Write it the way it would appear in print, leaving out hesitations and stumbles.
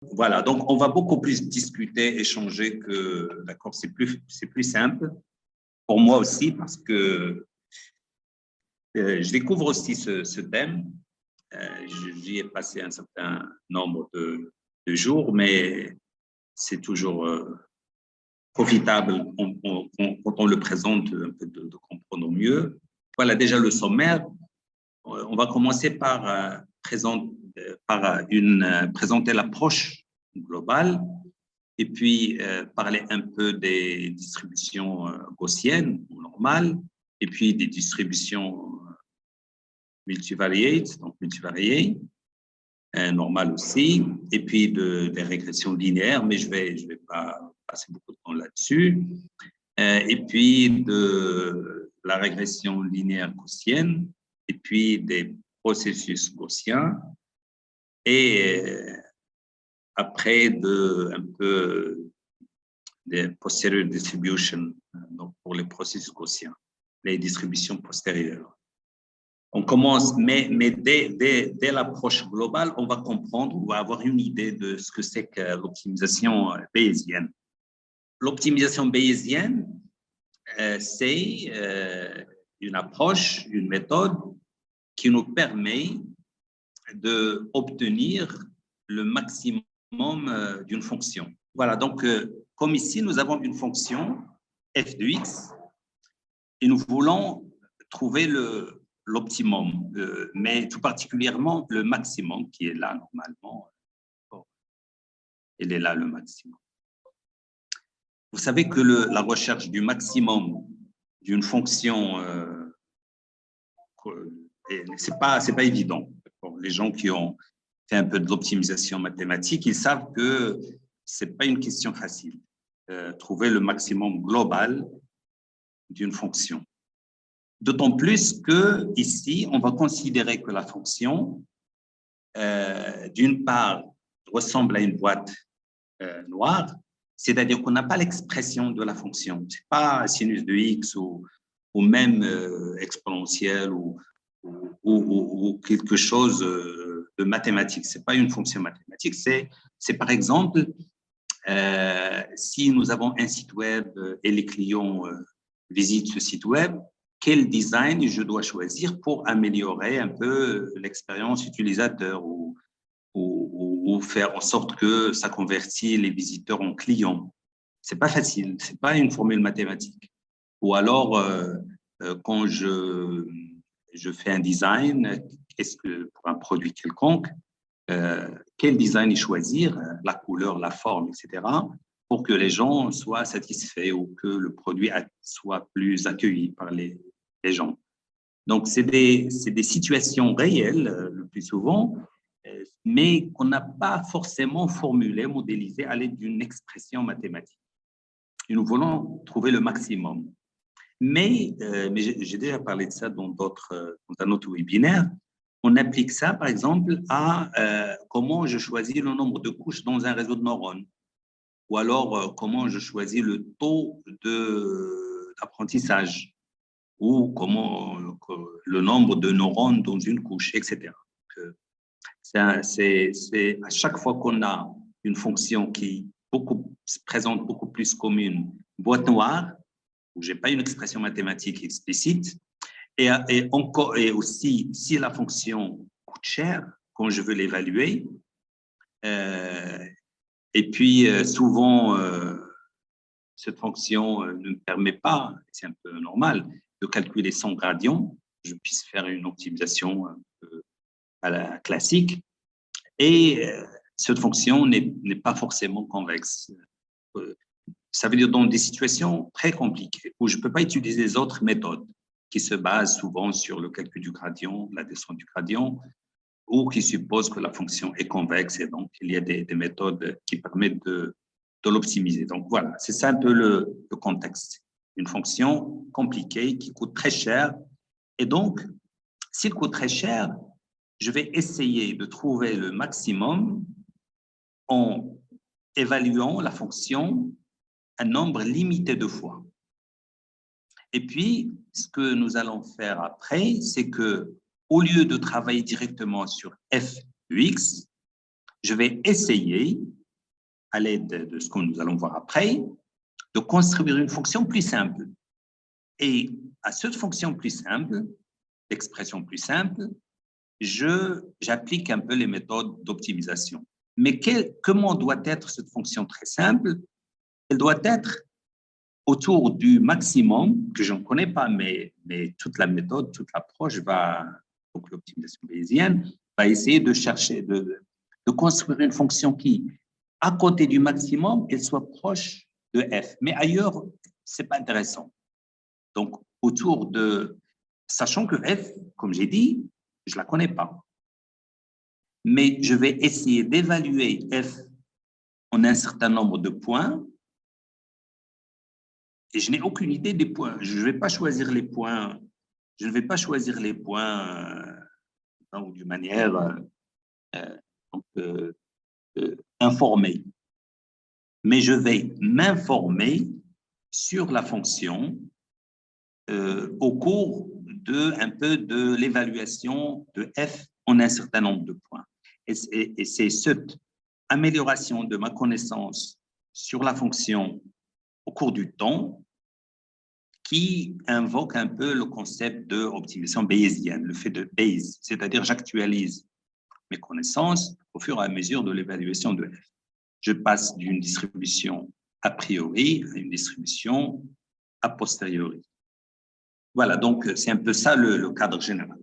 Voilà, donc on va beaucoup plus discuter, échanger que, d'accord, c'est plus simple pour moi aussi parce que je découvre aussi ce thème. J'y ai passé un certain nombre de jours, mais c'est toujours profitable quand on le présente, un peu de comprendre mieux. Voilà déjà le sommaire. On va commencer par présenter l'approche globale et puis parler un peu des distributions gaussiennes ou normales et puis des distributions multivariate, donc multivariées, normales aussi, et puis des régressions linéaires, mais je vais pas passer beaucoup de temps là-dessus. Et puis de la régression linéaire gaussienne, et puis des processus gaussiens, et après un peu des posterior distribution, donc pour les processus gaussiens, les distributions postérieures. On commence, mais dès l'approche globale, on va comprendre, on va avoir une idée de ce que c'est que l'optimisation bayésienne. L'optimisation bayésienne, c'est une approche, une méthode qui nous permet d'obtenir le maximum d'une fonction. Voilà, donc comme ici, nous avons une fonction f de x et nous voulons trouver l'optimum, mais tout particulièrement le maximum qui est là normalement. Il est là le maximum. Vous savez que la recherche du maximum d'une fonction, c'est pas évident. Les gens qui ont fait un peu de l'optimisation mathématique, ils savent que c'est pas une question facile. Trouver le maximum global d'une fonction. D'autant plus que ici, on va considérer que la fonction, d'une part, ressemble à une boîte noire, c'est-à-dire qu'on n'a pas l'expression de la fonction. C'est pas sinus de x ou même exponentielle ou quelque chose de mathématique. C'est pas une fonction mathématique. C'est par exemple, si nous avons un site web et les clients visitent ce site web, quel design je dois choisir pour améliorer un peu l'expérience utilisateur ou faire en sorte que ça convertit les visiteurs en clients. C'est pas facile, c'est pas une formule mathématique. Ou alors, quand je fais un design, pour un produit quelconque, quel design y choisir, la couleur, la forme, etc., pour que les gens soient satisfaits ou que le produit soit plus accueilli par les gens. Donc, c'est des situations réelles, le plus souvent, mais qu'on n'a pas forcément formulées, modélisées à l'aide d'une expression mathématique. Et nous voulons trouver le maximum. Mais j'ai déjà parlé de ça dans un autre webinaire. On applique ça, par exemple, à comment je choisis le nombre de couches dans un réseau de neurones. Ou alors, comment je choisis le taux d'apprentissage. Ou comment le nombre de neurones dans une couche, etc. C'est à chaque fois qu'on a une fonction qui se présente beaucoup plus comme une boîte noire, où je n'ai pas une expression mathématique explicite, et aussi, si la fonction coûte cher, quand je veux l'évaluer, et puis souvent, cette fonction ne me permet pas, c'est un peu normal, de calculer son gradient, je puisse faire une optimisation un peu à la classique, et cette fonction n'est pas forcément convexe. Ça veut dire dans des situations très compliquées, où je ne peux pas utiliser les autres méthodes qui se basent souvent sur le calcul du gradient, la descente du gradient, ou qui supposent que la fonction est convexe, et donc il y a des méthodes qui permettent de l'optimiser. Donc voilà, c'est ça un peu le contexte. Une fonction compliquée qui coûte très cher. Et donc, s'il coûte très cher, je vais essayer de trouver le maximum en évaluant la fonction un nombre limité de fois. Et puis, ce que nous allons faire après, c'est que au lieu de travailler directement sur f de x, je vais essayer, à l'aide de ce que nous allons voir après, de construire une fonction plus simple. Et à cette fonction plus simple, l'expression plus simple, j'applique un peu les méthodes d'optimisation. Mais comment doit être cette fonction très simple? Elle doit être autour du maximum, que je ne connais pas, mais toute la méthode, toute l'approche donc l'optimisation bayésienne, va essayer de chercher, de construire une fonction qui, à côté du maximum, elle soit proche de f. Mais ailleurs, ce n'est pas intéressant. Donc, autour de... Sachant que f, comme j'ai dit, je ne la connais pas. Mais je vais essayer d'évaluer f en un certain nombre de points. Et je n'ai aucune idée des points. Je ne vais pas choisir les points. Je ne vais pas choisir les points d'une manière informée. Mais je vais m'informer sur la fonction au cours un peu de l'évaluation de f en un certain nombre de points. Et c'est cette amélioration de ma connaissance sur la fonction au cours du temps qui invoque un peu le concept d'optimisation bayésienne, le fait de Bayes, c'est-à-dire j'actualise mes connaissances au fur et à mesure de l'évaluation de f. Je passe d'une distribution a priori à une distribution a posteriori. Voilà, donc c'est un peu ça le cadre général.